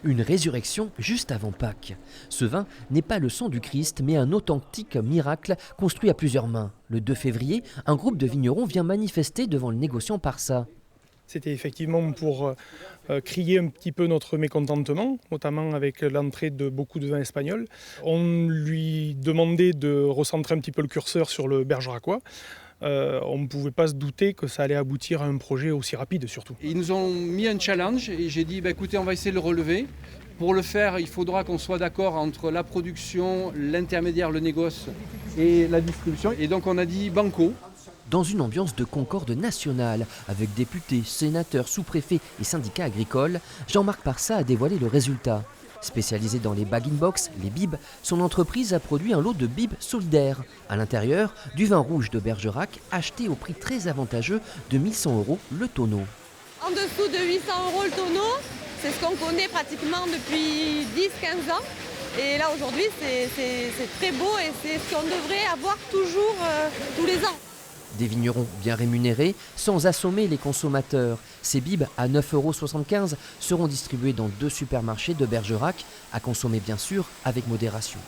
Une résurrection juste avant Pâques. Ce vin n'est pas le sang du Christ, mais un authentique miracle construit à plusieurs mains. Le 2 février, un groupe de vignerons vient manifester devant le négociant Parsa. C'était effectivement pour crier un petit peu notre mécontentement, notamment avec l'entrée de beaucoup de vins espagnols. On lui demandait de recentrer un petit peu le curseur sur le bergeracois. On ne pouvait pas se douter que ça allait aboutir à un projet aussi rapide surtout. Ils nous ont mis un challenge et j'ai dit écoutez, on va essayer de le relever. Pour le faire, il faudra qu'on soit d'accord entre la production, l'intermédiaire, le négoce et la distribution. Et donc on a dit banco. Dans une ambiance de concorde nationale, avec députés, sénateurs, sous-préfets et syndicats agricoles, Jean-Marc Parsa a dévoilé le résultat. Spécialisé dans les bag-in-box, les bibes, son entreprise a produit un lot de bibes solidaires. À l'intérieur, du vin rouge de Bergerac acheté au prix très avantageux de 1 100 € le tonneau. En dessous de 800 € le tonneau, c'est ce qu'on connaît pratiquement depuis 10-15 ans. Et là aujourd'hui c'est très beau et c'est ce qu'on devrait avoir toujours tous les ans. Des vignerons bien rémunérés, sans assommer les consommateurs. Ces bibes à 9,75 € seront distribuées dans 2 supermarchés de Bergerac, à consommer bien sûr avec modération.